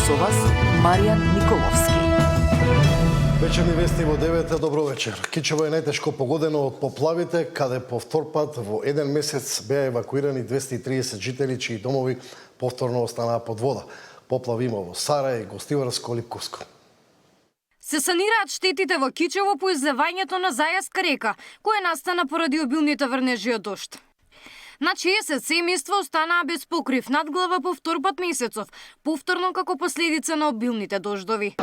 Со вас Маријан Николовски. Вечерни вести во 9. Добро вечер. Кичево е најтешко погодено од поплавите, каде по втор пат во еден месец беа евакуирани 230 жители чии домови повторно останаа под вода. Поплави има во Сарај, Гостиварско, Липковско. Се санираат штетите во Кичево по излевањето на Зајаска река, која настана поради обилните врнежи од дожд. На 60 семејства останаа без покрив над глава по втор пат месецов, повторно како последица на обилните дождови.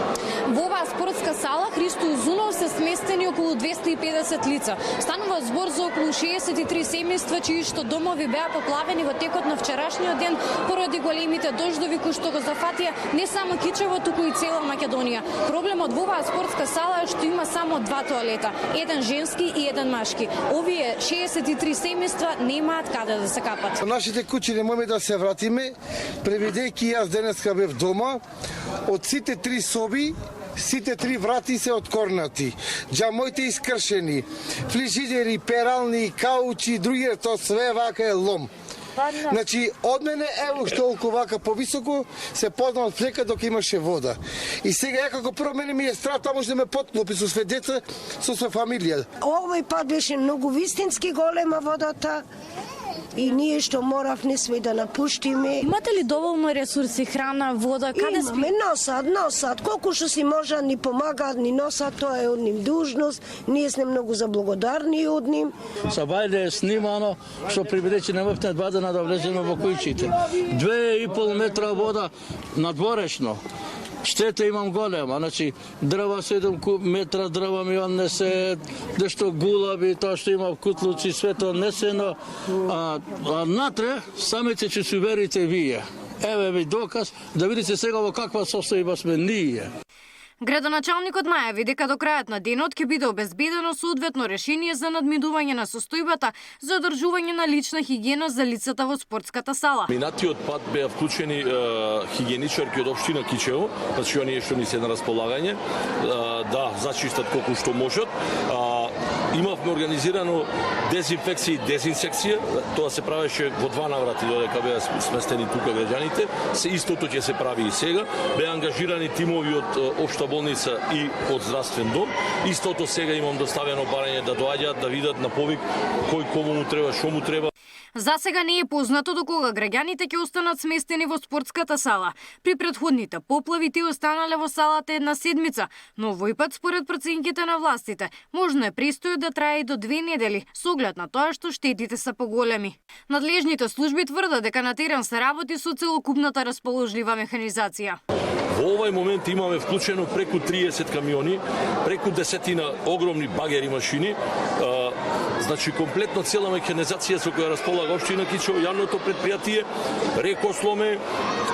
Во оваа спортска сала Христо Узунов се сместени околу 250 лица. Станува збор за околу 63 семејства чии што домови беа поплавени во текот на вчерашниот ден поради големите дождови кои што го зафатија не само Кичево, туку и цела Македонија. Проблемот во оваа спортска сала е што има само два тоалета, еден женски и еден машки. Овие 63 семејства немаат каде да се капат. Нашите куќи не можеме да се вратиме, преведејќи јас денеска бев дома, од сите три соби сите три врати се откорнати, џамоите искршени, фрижидери, перални, каучи, други, тоа све вака е лом. Значи, од мене ево што толку вака повисоко се познава од флека док имаше вода. И сега како прво мене ми е страх, тоа може да ме потклопи со све деца, со све фамилија. Овој пат беше многу вистински голема водата. И ние што моравме све да напуштиме. Имате ли доволно ресурси, храна, вода, каде спи? Имаме, носат, колку што си можат ни помагаат, ни носат, тоа е од ним дужност. Ние сме многу заблагодарни од ним. Са бајле е снимано што прибедејќи не можевме 2 дена да влеземе во куќите. 2,5 метра вода надворешно. Штета имам голема, значи дрва 7 метра дрва ми однесе, нешто гулаби, тоа што има кутлуци, свето однесено, а натре самите ќе се уверите вие. Еве ви доказ да видите сега во каква состојба сме ние. Градоначалникот најави дека до крајот на денот ќе биде обезбедено соодветно решение за надминување на состојбата за одржување на лична хигиена за лицата во спортската сала. Минатиот пат беа вклучени хигиеничарки од општина Кичево, значи оние што ни се на располагање, да зачистат колку што можат. Имавме организирано дезинфекција и дезинсекција, тоа се правеше во 2 наврати додека беа сместени тука граѓаните. Се истото ќе се прави и сега. Беа ангажирани тимови од општа болница и од здравствен дом. Истото сега имам доставено барање да доаѓаат да видат на повик кој кому му треба, што му треба. За сега не е познато до кога граѓаните ќе останат сместени во спортската сала. При претходните поплави тие останале во салата една седмица, но овој пат според проценките на властите можно е престојот да трае и до 2 недели, со оглед на тоа што штетите се поголеми. Надлежните служби тврдат дека на терен се работи со целокупната расположлива механизација. Во овој момент имаме вклучено преку 30 камиони, преку 10 огромни багери машини, значи комплетно цела механизација со која располага општина Кичево, јавното предпријатие, рекосломе,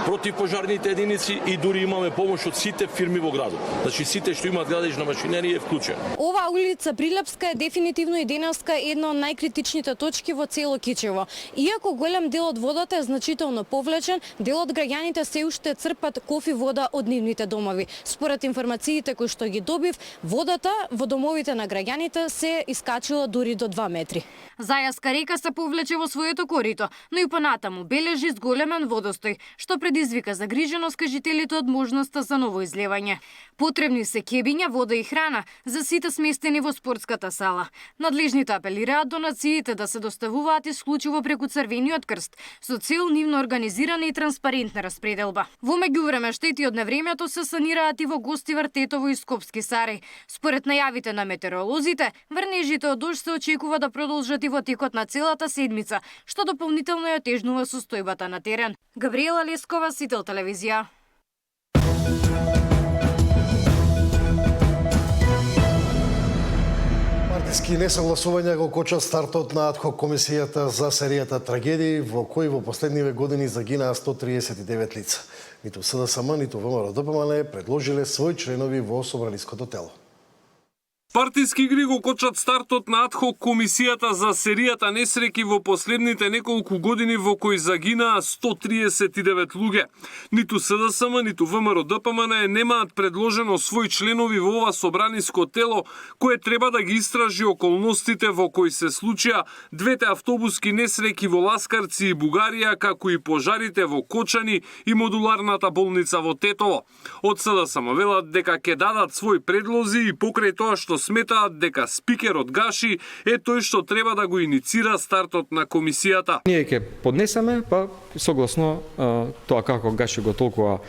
противпожарните единици и дури имаме помош од сите фирми во градот. Значи сите што имаат градежна машинерија е вклучена. Ова улица Прилепска е дефинитивно и денеска една од најкритичните точки во цело Кичево. Иако голем дел од водата е значително повлечен, дел од граѓаните се уште црпат кофи вода од нивните домови. Според информациите кои што ги добив, водата во домовите на граѓаните се искачила дури до 2 метри. Зајаска река се повлече во своето корито, но и понатаму бележи зголемен водостој, што предизвика загриженост кај жителите од можноста за ново излевање. Потребни се кебиња, вода и храна за сите сместени во спортската сала. Надлежните апелираат донациите да се доставуваат исклучиво преку Црвениот крст, со цел нивно организирана и транспарентна распределба. Во меѓувреме штети од невремето се санираат и во Гостивар, Тетово и Скопски Сарај. Според најавите на метеоролозите, врнежите од дожд се очекува да продолжат и во текот на целата седмица, што дополнително ја отежнува состојбата на терен. Габриела Лескова, Сител телевизија. Партиски несогласувања го кочат стартот на адхок комисијата за серијата трагедии во кои во последниве години загинаа 139 лица. Ниту СДСМ, ниту ВМРО-ДПМН предложиле своји членови во собраниското тело. Партиски игри го кочат стартот на адхок комисијата за серијата несреќи во последните неколку години во кои загинаа 139 луѓе. Ниту СДСМ, ниту ВМРО-ДПМН немаат предложено своји членови во ова собраниско тело, кое треба да ги истражи околностите во кои се случија двете автобуски несреќи во Ласкарци и Бугарија, како и пожарите во Кочани и модуларната болница во Тетово. Од СДСМ велат дека ќе дадат своји предлози и покрај тоа што сметаат дека спикерот Гаши е тој што треба да го иницира стартот на комисијата. Ние ќе поднесеме, па согласно тоа како Гаши го толкува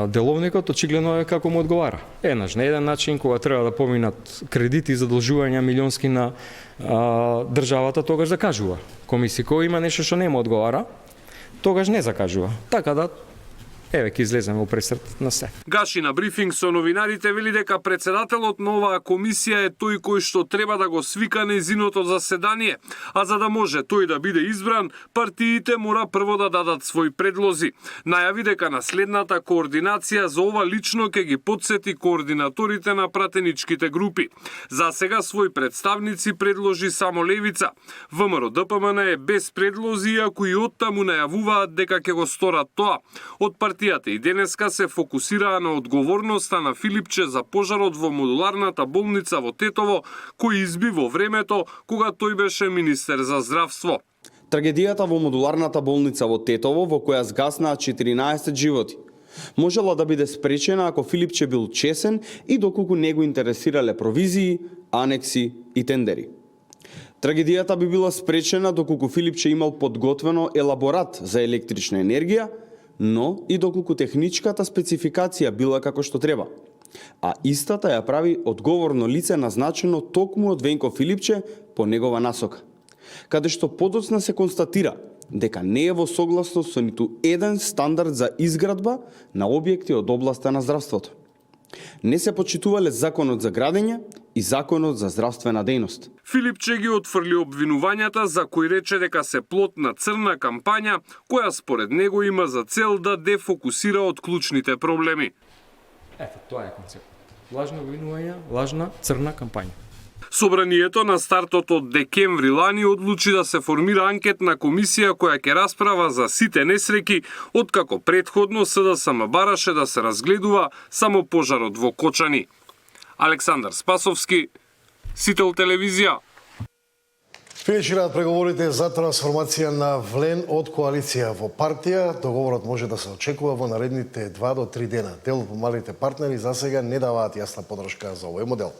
деловникот, очигледно е како му одговара. Еднаш на еден начин, кога треба да поминат кредити и задолжувања милионски на државата, тогаш закажува. Комисија кој има нешто што не му одговара, тогаш не закажува. Така да еве ќе излеземе во пресрет на се. Гаши на брифинг со новинарите вели дека председателот на оваа комисија е тој кој што треба да го свика нејзиното заседание, а за да може тој да биде избран, партиите мора прво да дадат своји предлози. Најави дека на следната координација за ова лично ќе ги потсети координаторите на пратеничките групи. За сега своји представници предложи само Левица. ВМРО-ДПМН е без предлози, иако и оттаму најавуваат дека ќе го сторат тоа. Од партијата и денеска се фокусираа на одговорноста на Филипче за пожарот во модуларната болница во Тетово, кој изби во времето кога тој беше министер за здравство. Трагедијата во модуларната болница во Тетово, во која згаснаа 14 животи, можела да биде спречена ако Филипче бил чесен и доколку не го интересирале провизии, анекси и тендери. Трагедијата би била спречена доколку Филипче имал подготвено елаборат за електрична енергија, но и доколку техничката спецификација била како што треба. А истата ја прави одговорно лице назначено токму од Венко Филипче по негова насока, каде што подоцна се констатира дека не е во согласност со ниту еден стандард за изградба на објекти од областа на здравството. Не се почитувале законот за градење и законот за здравствена дејност. Филипче ги отфрли обвинувањата за кои рече дека се плод на црна кампања, која според него има за цел да дефокусира од клучните проблеми. Ето, тоа е концепт. Лажно обвинување, лажна црна кампања. Собранието на стартот од декември лани одлучи да се формира анкетна комисија која ќе расправа за сите несреќи, откако претходно СДСМ бараше да се разгледува само пожарот во Кочани. Александар Спасовски, Сител телевизија. Финишираат преговорите за трансформација на Влен од коалиција во партија. Договорот може да се очекува во наредните 2 до 3 дена. Дел од помалите партнери за сега не даваат јасна подршка за овој модел.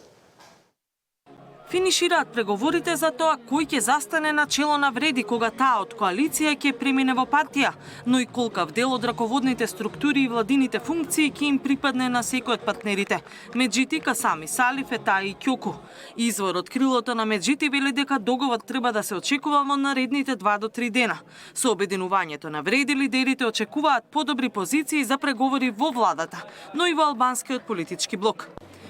Финишираат преговорите за тоа кој ќе застане на чело на Вреди кога таа од коалиција ќе премине во партија, но и колкав дел од раководните структури и владините функции ќе им припадне на секој од партнерите. Меджити, Касами, Сали, Фетаи и Ќоку. Извор од крилото на Меджити вели дека договор треба да се очекува во наредните 2 до 3 дена. Со обединувањето на Вреди лидерите очекуваат подобри позиции за преговори во владата, но и во албанскиот политички блок.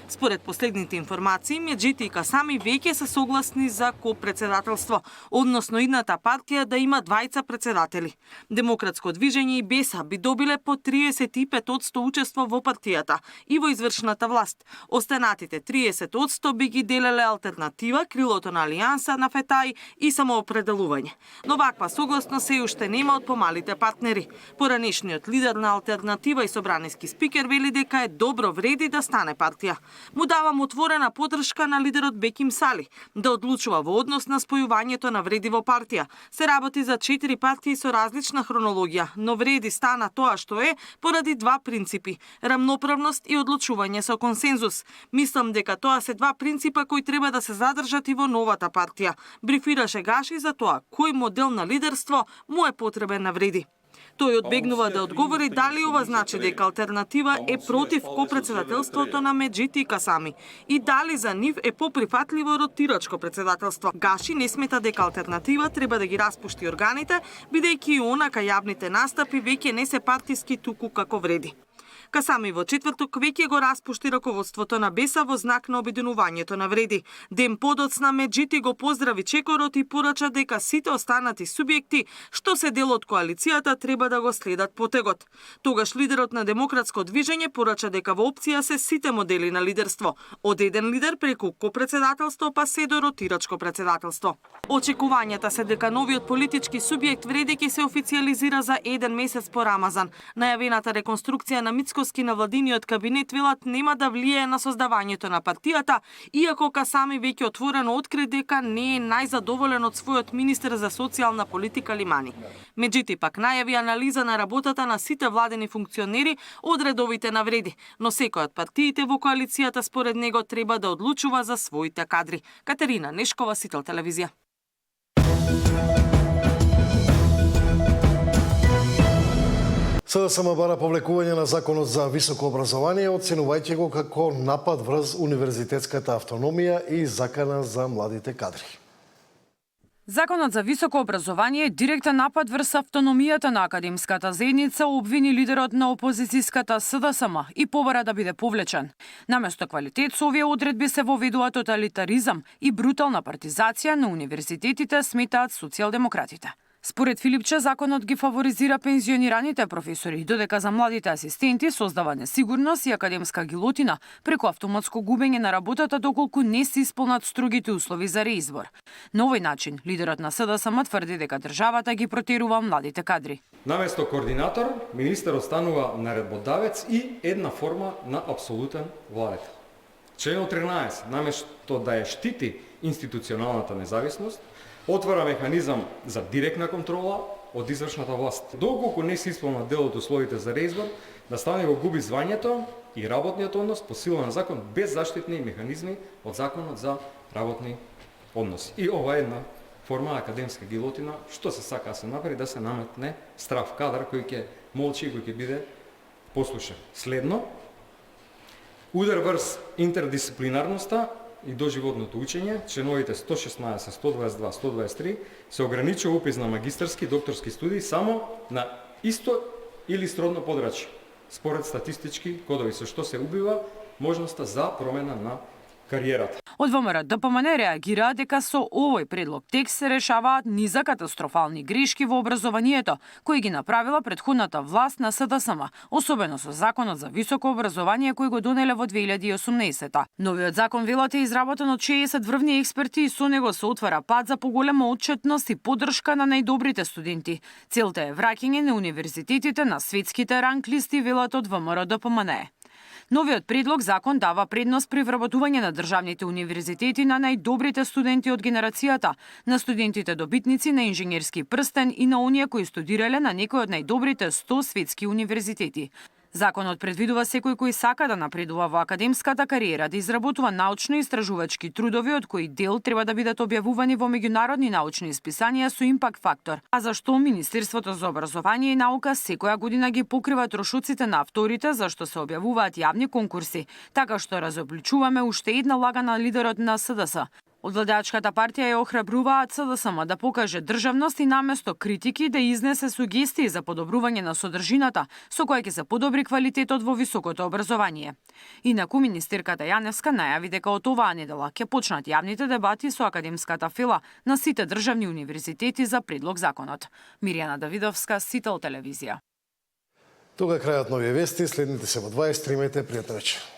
Според последните информации, Меджити и Касами веќе се согласни за копредседателство, односно идната партија да има двајца председатели. Демократско движење и Беса би добиле по 35% учество во партијата и во извршната власт. Останатите 30% би ги делеле алтернатива, крилото на Алијанса, на Фетај и самоопределување. Но ваква согласност се уште нема од помалите партнери. Поранешниот лидер на алтернатива и собраниски спикер вели дека е добро Вреди да стане партија. Му давам отворена подршка на лидерот Беким Сали да одлучува во однос на спојувањето на Вреди во партија. Се работи за 4 партии со различна хронологија, но Вреди стана тоа што е поради 2 принципи – рамноправност и одлучување со консензус. Мислам дека тоа се 2 принципа кои треба да се задржат и во новата партија. Брифираше Гаши за тоа кој модел на лидерство му е потребен на Вреди. Тој одбегнува да одговори дали ова значи дека алтернатива е против копредседателството на Меджити и Касами и дали за нив е поприфатливо ротирачко председателство. Гаши не смета дека алтернатива треба да ги распушти органите, бидејќи и она кај јавните настапи веќе не се партиски туку како Вреди. Касами во четврток веќе го распушти раководството на БЕСА во знак на обединувањето на вреди. Ден подоцна Меджити го поздрави чекорот и порача дека сите останати субјекти што се дел од коалицијата треба да го следат потегот. Тогаш лидерот на Демократско движење порача дека во опција се сите модели на лидерство, од еден лидер преку копредседателство па се до ротирачко председателство. Очекувањата се дека новиот политички субјект вреди ќе се официализира за еден месец по Рамазан. Најавената реконструкција на Мицкоски на владиниот кабинет велат нема да влијае на создавањето на партијата, иако Касами веќе отворено откри дека не е најзадоволен од својот министер за социјална политика Лимани. Меджити пак најави анализа на работата на сите владени функционери од редовите на вреди, но секој од партиите во коалицијата според него треба да одлучува за своите кадри. Катерина Нешкова, Сител телевизија. СДСМ бара повлекување на законот за високо образование, оценувајќи го како напад врз универзитетската автономија и закана за младите кадри. Законот за високо образование е директен напад врз автономијата на академската заедница, обвини лидерот на опозицијската СДСМ и побара да биде повлечен. Наместо квалитет со овие одредби се воведува тоталитаризам и брутална партизација на универзитетите, сметаат социјалдемократите. Според Филипче, законот ги фаворизира пензионираните професори, додека за младите асистенти создава несигурност и академска гилотина преку автоматско губење на работата доколку не се исполнат строгите услови за реизбор. На овој начин, лидерот на СДСМ тврди дека државата ги протерува младите кадри. Наместо координатор, министерот станува наредбодавец и една форма на апсолутен владетел. Членот 13, наместо да ја штити институционалната независност, отвара механизам за директна контрола од извршната власт. Доколку не се исполнат дел од условите за реизбор, да стане го губи звањето и работниот однос по сила на закон без заштитни механизми од законот за работни односи. И ова е една форма академска гилотина, што се сака да се направи да се наметне здрав кадар кој ќе молчи и кој ќе биде послушен. Следно, удар врз интердисциплинарноста и доживотното учење, членовите 116, 122, 123 се ограничува упис на магистарски и докторски студии само на исто или сродно подрачје, според статистички кодови, со што се убива можноста за промена на кариерата. Од ВМРО ДПМН реагира дека со овој предлог текст се решаваат низа катастрофални грешки во образованието, кои ги направила претходната власт на СДСМ, особено со законот за високо образование кој го донеле во 2018. Новиот закон велат е изработен од 60 врвни експерти и со него се отвара пат за поголема отчетност и поддршка на најдобрите студенти. Целта е враќање на универзитетите на светските ранглисти, велат од ВМРО ДПМН. Новиот предлог закон дава предност при вработување на државните универзитети на најдобрите студенти од генерацијата, на студентите добитници на инженерски прстен и на оние кои студирале на некој од најдобрите 100 светски универзитети. Законот предвидува секој кој сака да напредува во академската кариера да изработува научно-истражувачки трудови од кои дел треба да бидат објавувани во меѓународни научни исписанија со импакт фактор, а зашто Министерството за образование и наука секоја година ги покрива трошоците на авторите зашто се објавуваат јавни конкурси, така што разобличуваме уште една лага на лидерот на СДС. Од владеачката партија ја охрабруваат СДСМ да покаже државност и наместо критики да изнесе сугестии за подобрување на содржината, со која ќе се подобри квалитетот во високото образование. Инаку министерката Јаневска најави дека од оваа недела ќе почнат јавните дебати со академската фила на сите државни универзитети за предлог законот. Мирјана Давидовска, Сител телевизија. Тога е крајот на овие вести, следните се во 23, пријатна вечер.